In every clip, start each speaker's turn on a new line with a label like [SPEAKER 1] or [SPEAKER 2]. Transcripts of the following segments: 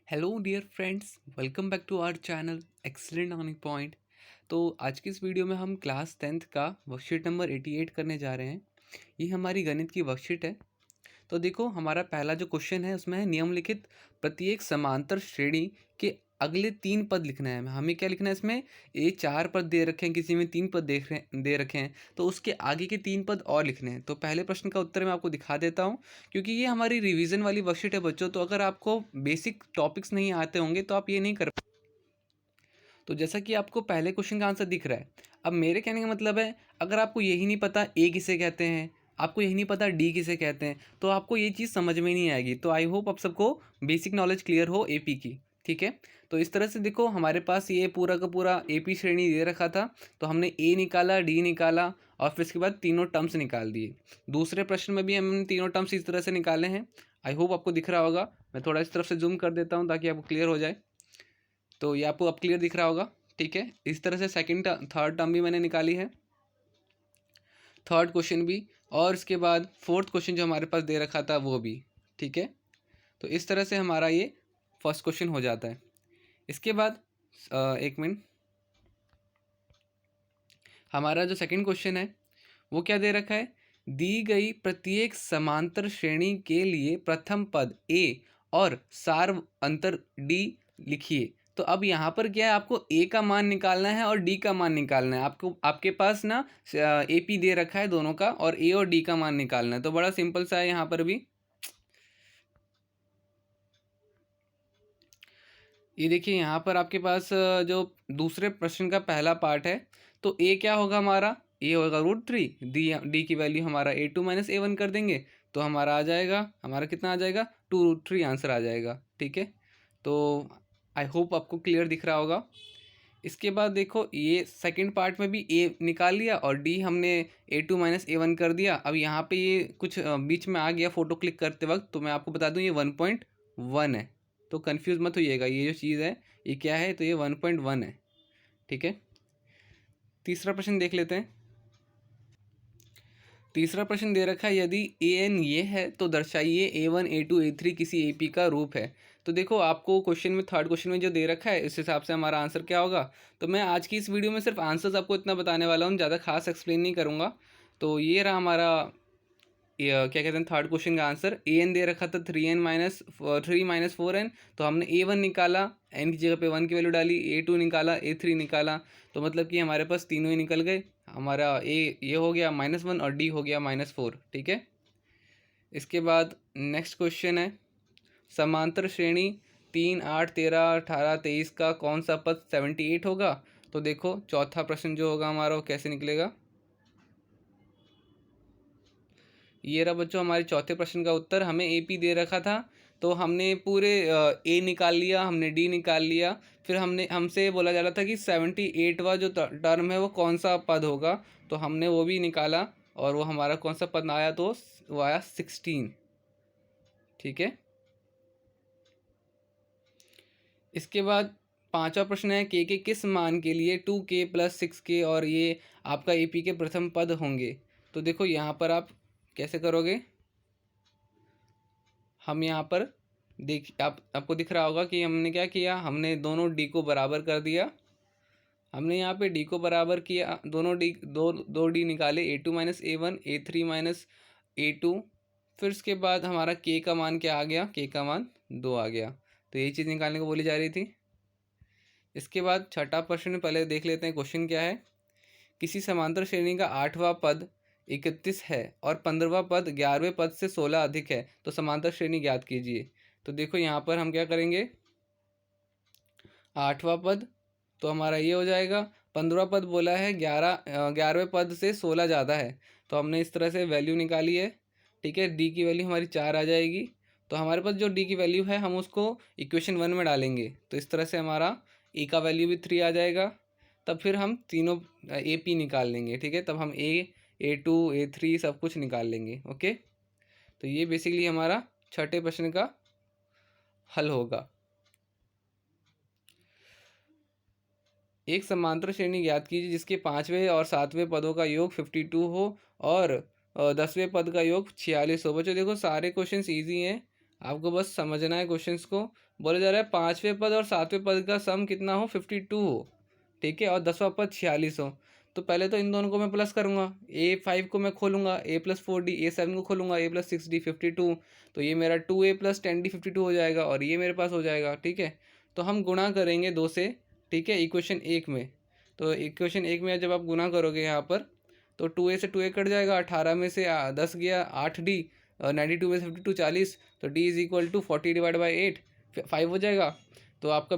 [SPEAKER 1] Hello dear friends, welcome back to our channel excellent earning point. तो आज की इस वीडियो में हम क्लास 10th का वर्कशीट नंबर 88 करने जा रहे हैं। ये हमारी गणित की वर्कशीट है। तो देखो, हमारा पहला जो क्वेश्चन है उसमें है निम्नलिखित प्रत्येक समांतर श्रेणी के अगले 3 पद लिखना है। हमें क्या लिखना है इसमें? ये 4 पद दे रखे हैं, किसी में 3 पद दे रखे हैं, तो उसके आगे के 3 पद और लिखने हैं। तो पहले प्रश्न का उत्तर मैं आपको दिखा देता हूँ, क्योंकि ये हमारी रिवीजन वाली वर्कशीट है बच्चों। तो अगर आपको बेसिक टॉपिक्स नहीं आते होंगे तो आप ये नहीं कर। तो जैसा कि आपको पहले क्वेश्चन का आंसर दिख रहा है, अब मेरे कहने का मतलब है, अगर आपको यही नहीं पता ए किसे कहते हैं, आपको यही नहीं पता डी किसे कहते हैं, तो आपको ये चीज़ समझ में नहीं आएगी। तो आई होप आप सबको बेसिक नॉलेज क्लियर हो एपी की। ठीक है, तो इस तरह से देखो, हमारे पास ये पूरा का पूरा एपी श्रेणी दे रखा था। तो हमने ए निकाला, डी निकाला, और फिर इसके बाद तीनों टर्म्स निकाल दिए। दूसरे प्रश्न में भी हमने तीनों टर्म्स इस तरह से निकाले हैं। आई होप आपको दिख रहा होगा। मैं थोड़ा इस तरफ से जूम कर देता हूँ ताकि आपको क्लियर हो जाए। तो ये आपको अब क्लियर दिख रहा होगा। ठीक है, इस तरह से सेकंड थर्ड टर्म भी मैंने निकाली है, थर्ड क्वेश्चन भी, और इसके बाद फोर्थ क्वेश्चन जो हमारे पास दे रखा था वो भी। ठीक है, तो इस तरह से हमारा ये फर्स्ट क्वेश्चन हो जाता है। इसके बाद एक मिनट, हमारा जो सेकंड क्वेश्चन है वो क्या दे रखा है? दी गई प्रत्येक समांतर श्रेणी के लिए प्रथम पद ए और सार अंतर डी लिखिए। तो अब यहाँ पर क्या है, आपको ए का मान निकालना है और डी का मान निकालना है। आपको आपके पास ना ए पी दे रखा है दोनों का, और ए और डी का मान निकालना है। तो बड़ा सिंपल सा है यहाँ पर भी। ये देखिए, यहाँ पर आपके पास जो दूसरे प्रश्न का पहला पार्ट है, तो ए क्या होगा हमारा? ए होगा √3। डी की वैल्यू हमारा A2 माइनस A1 कर देंगे, तो हमारा आ जाएगा, हमारा कितना आ जाएगा? 2√3 आंसर आ जाएगा। ठीक है, तो आई होप आपको क्लियर दिख रहा होगा। इसके बाद देखो, ये सेकंड पार्ट में भी ए निकाल लिया और डी हमने A2 माइनस A1 कर दिया। अब यहाँ पे ये कुछ बीच में आ गया फ़ोटो क्लिक करते वक्त, तो मैं आपको बता दूँ ये 1.1 है। तो कंफ्यूज मत होइएगा, ये जो चीज़ है ये क्या है, तो ये 1.1 है। ठीक है, तीसरा प्रश्न देख लेते हैं। तीसरा प्रश्न दे रखा है, यदि ए एन ये है तो दर्शाइए A1 A2 A3 किसी AP का रूप है। तो देखो, आपको क्वेश्चन में थर्ड क्वेश्चन में जो दे रखा है, इस हिसाब से हमारा आंसर क्या होगा। तो मैं आज की इस वीडियो में सिर्फ आंसर्स आपको इतना बताने वाला हूँ, ज़्यादा खास एक्सप्लेन नहीं करूँगा। तो ये रहा हमारा क्या कहते हैं थर्ड क्वेश्चन का आंसर। ए एन दे रखा था 3 - 4n, तो हमने A1 निकाला, एन की जगह पे 1 की वैल्यू डाली, A2 निकाला, A3 निकाला। तो मतलब कि हमारे पास तीनों ही निकल गए। हमारा ए ये हो गया -1 और डी हो गया -4। ठीक है, इसके बाद नेक्स्ट क्वेश्चन है, समांतर श्रेणी 3, 8, 13, 18, 23 का कौन सा पद 78 होगा? तो देखो, चौथा प्रश्न जो होगा हमारा वो कैसे निकलेगा। ये रहा बच्चों हमारे चौथे प्रश्न का उत्तर। हमें एपी दे रखा था, तो हमने पूरे ए निकाल लिया, हमने डी निकाल लिया। फिर हमसे बोला जा रहा था कि 78वां जो टर्म है वो कौन सा पद होगा, तो हमने वो भी निकाला, और वो हमारा कौन सा पद आया, तो वो आया 16। ठीक है, इसके बाद पांचवा प्रश्न है, के किस मान के लिए 2k + 6k और ये आपका एपी के प्रथम पद होंगे। तो देखो, यहाँ पर आप कैसे करोगे। हम यहाँ पर आपको दिख रहा होगा कि हमने क्या किया, हमने दोनों डी को बराबर कर दिया। हमने यहाँ पे डी को बराबर किया, दोनों डी दो डी निकाले, A2 minus A1, A3 minus A2। फिर उसके बाद हमारा के का मान क्या आ गया? के का मान 2 आ गया। तो ये चीज़ निकालने को बोली जा रही थी। इसके बाद छठा प्रश्न पहले देख लेते हैं, क्वेश्चन क्या है। किसी समांतर श्रेणी का 8वां पद 31 है और 15वां पद 11वें पद से 16 अधिक है, तो समांतर श्रेणी ज्ञात कीजिए। तो देखो, यहाँ पर हम क्या करेंगे, 8वां पद तो हमारा ये हो जाएगा। 15वां पद बोला है 11वें पद से 16 ज़्यादा है, तो हमने इस तरह से वैल्यू निकाली है। ठीक है, डी की वैल्यू हमारी 4 आ जाएगी। तो हमारे पास जो डी की वैल्यू है हम उसको इक्वेशन 1 में डालेंगे, तो इस तरह से हमारा ए का वैल्यू भी 3 आ जाएगा। तब फिर हम तीनों ए पी निकाल लेंगे। ठीक है, तब हम A2 A3 सब कुछ निकाल लेंगे। ओके, तो ये बेसिकली हमारा छठे प्रश्न का हल होगा। एक समांतर श्रेणी ज्ञात कीजिए जिसके 5वें और 7वें पदों का योग 52 हो और 10वें पद का योग 46 हो। बच्चों देखो, सारे क्वेश्चंस इजी हैं, आपको बस समझना है क्वेश्चंस को। बोला जा रहा है 5वें पद और 7वें पद का सम कितना हो, 52 हो, ठीक है, और 10वां पद 46 हो। तो पहले तो इन दोनों को मैं प्लस करूँगा, A5 को मैं खोलूँगा, A+4D, A7 को खोलूँगा, A+6D 52, तो ये मेरा 2A+10D 52 हो जाएगा और ये मेरे पास हो जाएगा, ठीक है। तो हम गुणा करेंगे 2 से, ठीक है, इक्वेशन 1 में। तो इक्वेशन 1 में जब आप गुणा करोगे यहाँ पर, तो 2A से 2A कट जाएगा, 18 में से 10 गया, 8D, 92 में से 52 40, तो D इज इक्वल टू 40/8, 5 हो जाएगा। तो आपका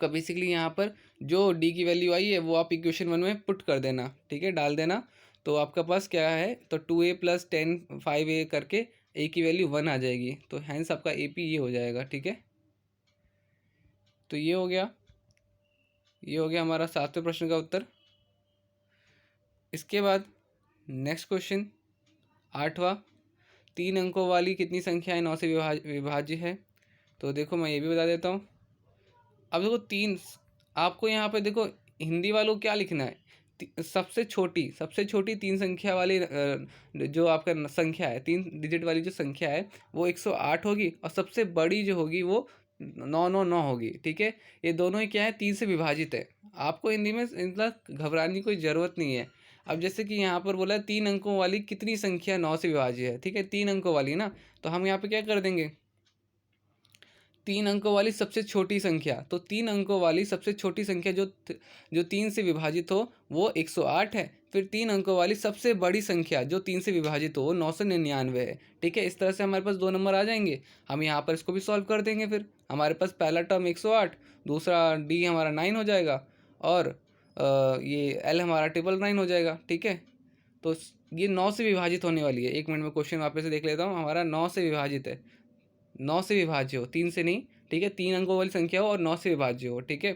[SPEAKER 1] बेसिकली यहाँ पर जो D की वैल्यू आई है वो आप इक्वेशन 1 में पुट कर देना, ठीक है, डाल देना। तो आपका पास क्या है, तो 2A+10 5A करके A की वैल्यू 1 आ जाएगी, तो हैंस आपका AP ये हो जाएगा, ठीक है। तो ये हो गया हमारा 7वें प्रश्न का उत्तर। इसके बाद नेक्स्ट क्वेश्चन 8वां, 3 अंकों वाली कितनी संख्याएं 9 से विभाज्य है। तो देखो मैं ये भी बता देता हूँ। अब देखो आपको यहाँ पे देखो हिंदी वालों को क्या लिखना है, सबसे छोटी 3 संख्या वाली जो आपका संख्या है, 3 डिजिट वाली जो संख्या है वो 108 होगी, और सबसे बड़ी जो होगी वो 999 होगी, ठीक है। ये दोनों ही क्या है, 3 से विभाजित है। आपको हिंदी में इतना घबराने की कोई ज़रूरत नहीं है। अब जैसे कि यहाँ पर बोला है 3 अंकों वाली कितनी संख्या 9 से विभाज्य है, ठीक है, 3 अंकों वाली ना, तो हम यहाँ पे क्या कर देंगे, 3 अंकों वाली सबसे छोटी संख्या, तो 3 अंकों वाली सबसे छोटी संख्या जो 3 से विभाजित हो वो 108 है। फिर 3 अंकों वाली सबसे बड़ी संख्या जो 3 से विभाजित हो वो 999 है, ठीक है। इस तरह से हमारे पास 2 नंबर आ जाएंगे। हम यहाँ पर इसको भी सॉल्व कर देंगे। फिर हमारे पास पहला टर्म 108, दूसरा D हमारा 9 हो जाएगा, और ये L हमारा 999 हो जाएगा, ठीक है। तो ये 9 से विभाजित होने वाली है। 1 मिनट में क्वेश्चन वापस से देख लेता हूँ। हमारा 9 से विभाजित है, 9 से विभाज्य हो, 3 से नहीं, ठीक है, 3 अंकों वाली संख्या हो और 9 से विभाज्य हो, ठीक है।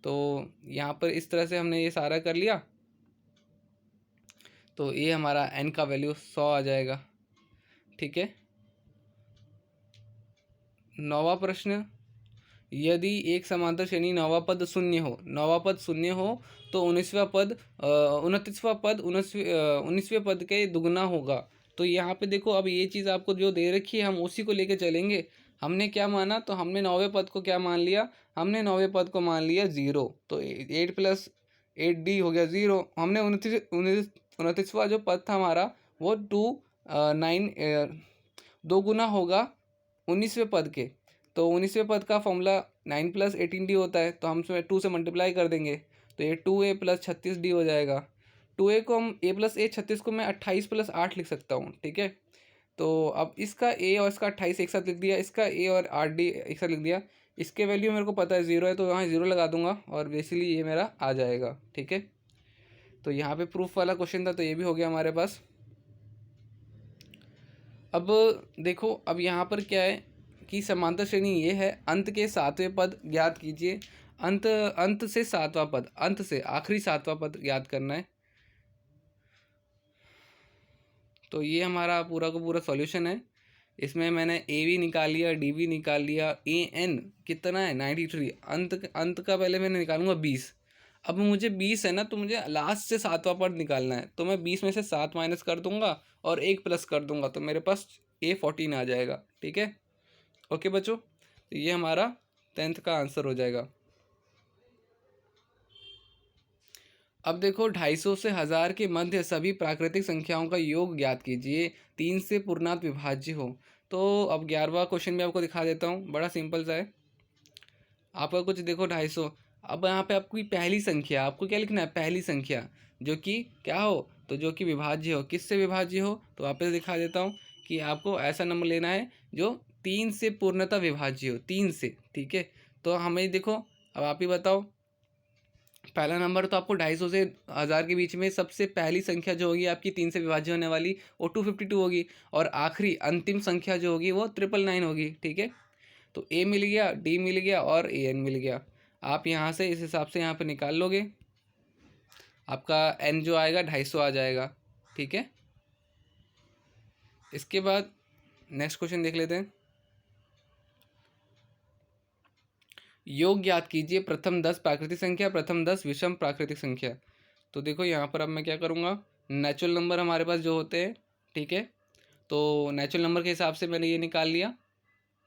[SPEAKER 1] तो यहाँ पर इस तरह से हमने ये सारा कर लिया। तो ये हमारा n का वैल्यू 100 आ जाएगा, ठीक है। 9वां प्रश्न, यदि एक समांतर श्रेणी 9वां पद शून्य हो तो 19वां पद 19वें पद के दुगना होगा। तो यहाँ पे देखो, अब ये चीज़ आपको जो दे रखी है हम उसी को लेके चलेंगे। हमने क्या माना, तो हमने 9वें पद को क्या मान लिया, हमने 9वें पद को मान लिया 0, तो 8+8D हो गया 0। हमने 29वां जो पद था हमारा वो 9 दो गुना होगा 19वें पद के। तो 19वें पद का फॉर्मूला 9+18D होता है, तो हम उसमें 2 से मल्टीप्लाई कर देंगे, तो ये 2A+36D हो जाएगा। 2A को हम A+A 36 को मैं 28+8 लिख सकता हूँ, ठीक है। तो अब इसका A और इसका 28 एक साथ लिख दिया, इसका A और 8D एक साथ लिख दिया। इसके वैल्यू मेरे को पता है 0 है, तो यहाँ 0 लगा दूंगा और बेसिकली ये मेरा आ जाएगा, ठीक है। तो यहाँ पे प्रूफ वाला क्वेश्चन था, तो ये भी हो गया हमारे पास। अब देखो, अब यहाँ पर क्या है कि समांतर श्रेणी ये है, अंत के 7वें पद ज्ञात कीजिए। अंत से 7वां पद, अंत से आखिरी 7वां पद ज्ञात करना है। तो ये हमारा पूरा का पूरा सॉल्यूशन है। इसमें मैंने ए भी निकाल लिया, डी भी निकाल लिया, AN कितना है 93। अंत का पहले मैंने निकालूंगा 20। अब मुझे 20 है ना, तो मुझे लास्ट से 7वां पद निकालना है, तो मैं 20 में से 7 माइनस कर दूंगा और 1 प्लस कर दूंगा, तो मेरे पास A14 आ जाएगा, ठीक है। ओके बच्चों, तो ये हमारा 10th का आंसर हो जाएगा। अब देखो, 250 से 1000 के मध्य सभी प्राकृतिक संख्याओं का योग ज्ञात कीजिए, 3 से पूर्णांत विभाज्य हो। तो अब 11वां क्वेश्चन भी आपको दिखा देता हूँ, बड़ा सिंपल सा है। आपका कुछ देखो 250, अब यहाँ पे आपकी पहली संख्या, आपको क्या लिखना है, पहली संख्या जो कि क्या हो, तो जो कि विभाज्य हो। किससे विभाज्य हो, तो वापस दिखा देता हूँ कि आपको ऐसा नंबर लेना है जो 3 से पूर्णतः विभाज्य हो, 3 से, ठीक है। तो हमें देखो, अब आप ही बताओ, पहला नंबर तो आपको 250 से 1000 के बीच में सबसे पहली संख्या जो होगी आपकी 3 से विभाज्य होने वाली वो 252 होगी, और आखिरी अंतिम संख्या जो होगी वो 999 होगी, ठीक है। तो A मिल गया, D मिल गया और AN मिल गया। आप यहाँ से इस हिसाब से यहाँ पे निकाल लोगे, आपका N जो आएगा 250 आ जाएगा, ठीक है। इसके बाद नेक्स्ट क्वेश्चन देख लेते हैं। योग ज्ञात कीजिए प्रथम 10 प्राकृतिक संख्या, प्रथम 10 विषम प्राकृतिक संख्या। तो देखो यहाँ पर अब मैं क्या करूँगा, नेचुरल नंबर हमारे पास जो होते हैं, ठीक है, तो नेचुरल नंबर के हिसाब से मैंने ये निकाल लिया,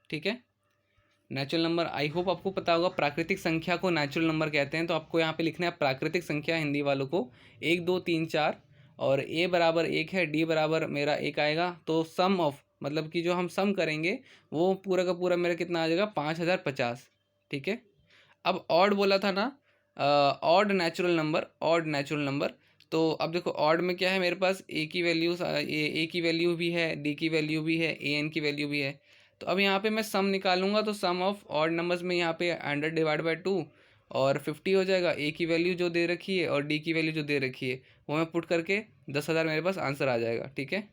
[SPEAKER 1] ठीक है। नेचुरल नंबर, आई होप आपको पता होगा प्राकृतिक संख्या को नेचुरल नंबर कहते हैं। तो आपको यहाँ पे लिखना है प्राकृतिक संख्या हिंदी वालों को 1 2 3 4, और ए बराबर 1 है, डी बराबर मेरा 1 आएगा। तो सम ऑफ, मतलब कि जो हम सम करेंगे वो पूरा का पूरा मेरा कितना आ जाएगा, 5050, ठीक है। अब ऑड बोला था ना, odd natural number, odd natural number. तो अब देखो ऑड में क्या है, मेरे पास ए की वैल्यू, ए की वैल्यू भी है, डी की वैल्यू भी है, ए एन की वैल्यू भी है। तो अब यहाँ पे मैं सम निकालूंगा, तो सम ऑफ ऑड नंबर्स में यहाँ पे 100/2 और 50 हो जाएगा। ए की वैल्यू जो दे रखी है और डी की वैल्यू जो दे रखी है वो मैं पुट करके 10,000 मेरे पास आंसर आ जाएगा, ठीक है।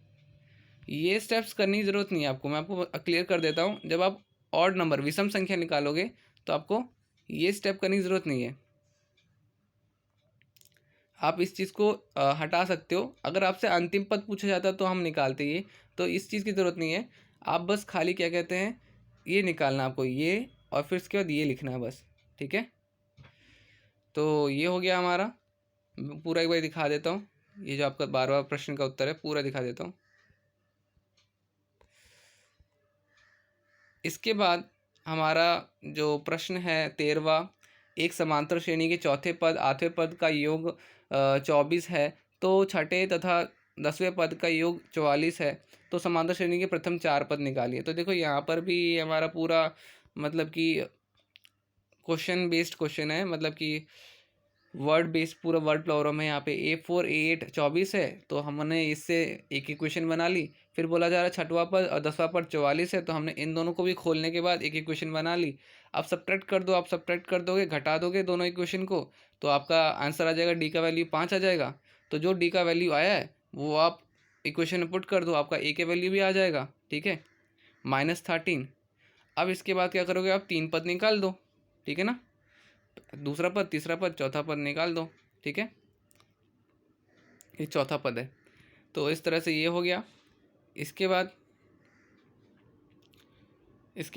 [SPEAKER 1] ये स्टेप्स करने की ज़रूरत नहीं है आपको, मैं आपको क्लियर कर देता हूँ। जब आप ऑड नंबर, विषम संख्या निकालोगे तो आपको ये स्टेप करने की ज़रूरत नहीं है। आप इस चीज़ को हटा सकते हो। अगर आपसे अंतिम पद पूछा जाता तो हम निकालते ये, तो इस चीज़ की ज़रूरत नहीं है। आप बस खाली क्या कहते हैं, ये निकालना आपको, ये, और फिर उसके बाद ये लिखना है बस, ठीक है। तो ये हो गया हमारा। पूरा एक बार दिखा देता हूँ, ये जो आपका 12वां प्रश्न का उत्तर है पूरा दिखा देता हूँ। इसके बाद हमारा जो प्रश्न है 13वां, एक समांतर श्रेणी के चौथे पद 8वें पद का योग 24 है, तो छठे तथा 10वें पद का योग 44 है, तो समांतर श्रेणी के प्रथम 4 पद निकालिए। तो देखो यहाँ पर भी हमारा पूरा मतलब कि क्वेश्चन बेस्ड क्वेश्चन है, मतलब कि वर्ड बेस्ड पूरा वर्ड प्रॉब्लम है। यहाँ पे A4 A8 24 है, तो हमने इससे एक इक्वेशन बना ली। फिर बोला जा रहा है छठवां पद और 10वां पद 44 है, तो हमने इन दोनों को भी खोलने के बाद एक इक्वेशन बना ली। अब सब्ट्रैक्ट कर दो, आप सब्ट्रैक्ट कर दोगे, घटा दोगे दोनों इक्वेशन को, तो आपका आंसर आ जाएगा, डी का वैल्यू 5 आ जाएगा। तो जो डी का वैल्यू आया है वो आप इक्वेशन में पुट कर दो, आपका ए के वैल्यू भी आ जाएगा, ठीक है, -13। अब इसके बाद क्या करोगे, आप 3 पद निकाल दो, ठीक है ना, दूसरा पद, तीसरा पद, चौथा पद निकाल दो, ठीक है। ये चौथा पद है, तो इस तरह से ये हो गया। इसके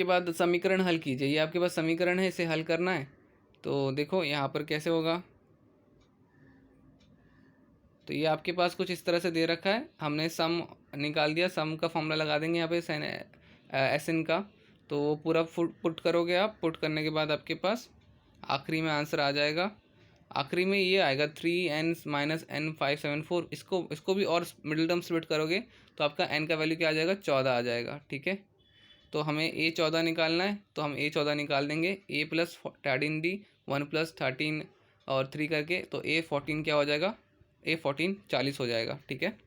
[SPEAKER 1] बाद समीकरण हल कीजिए। ये आपके पास समीकरण है, इसे हल करना है। तो देखो यहाँ पर कैसे होगा, तो ये आपके पास कुछ इस तरह से दे रखा है, हमने सम निकाल दिया। सम का फॉर्मूला लगा देंगे यहाँ पे एस एन का, तो वो पूरा पुट करोगे आप। पुट करने के बाद आपके पास आखिरी में आंसर आ जाएगा। आखिरी में ये आएगा 3n - n574। इसको भी और मिडिल टर्म स्प्लिट करोगे तो आपका n का वैल्यू क्या आ जाएगा, 14 आ जाएगा, ठीक है। तो हमें A14 निकालना है, तो हम A14 निकाल देंगे। A + 13D 1 + 13 और 3 करके, तो A14 क्या हो जाएगा, A14 40 हो जाएगा, ठीक है।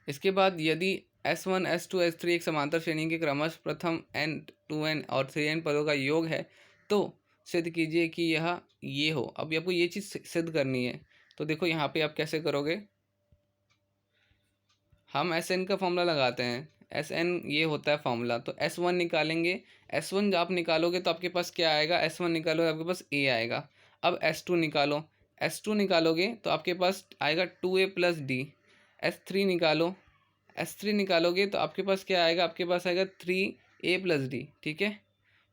[SPEAKER 1] इसके बाद यदि S1 S2 S3 एक समांतर श्रेणी के क्रमशः प्रथम n 2n और 3n पदों का योग है, तो सिद्ध कीजिए कि यह ये हो। अब आपको ये चीज़ सिद्ध करनी है, तो देखो यहाँ पे आप कैसे करोगे, हम Sn का फॉर्मूला लगाते हैं। Sn ये होता है फॉर्मूला, तो S1 निकालेंगे। S1 जब आप निकालोगे तो आपके पास क्या आएगा, S1 निकालोगे आपके पास A आएगा। अब S2 निकालो, S2 निकालोगे तो आपके पास आएगा 2A + D। S3 निकालो, S3 निकालोगे तो आपके पास क्या आएगा, आपके पास आएगा 3A + D, ठीक है।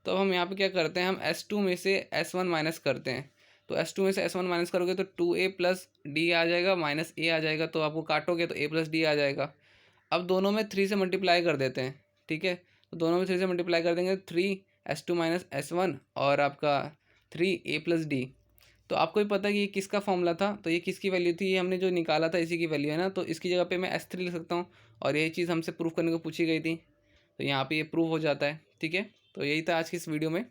[SPEAKER 1] तो अब हम यहाँ पे क्या करते हैं, हम S2 में से S1 माइनस करते हैं। तो S2 में से S1 माइनस करोगे तो 2A + D आ जाएगा, -A आ जाएगा, तो आपको काटोगे तो A + D आ जाएगा। अब दोनों में 3 से मल्टीप्लाई कर देते हैं, ठीक है। तो दोनों में 3 से मल्टीप्लाई कर देंगे, 3 S2 - S1 और आपका 3A + D। तो आपको भी पता है कि ये किसका फॉर्मूला था, तो ये किसकी वैल्यू थी, ये हमने जो निकाला था इसी की वैल्यू है ना। तो इसकी जगह पे मैं S3 लिख सकता हूँ, और यही चीज़ हमसे प्रूफ करने को पूछी गई थी, तो यहाँ पे ये प्रूव हो जाता है, ठीक है। तो यही था आज की इस वीडियो में।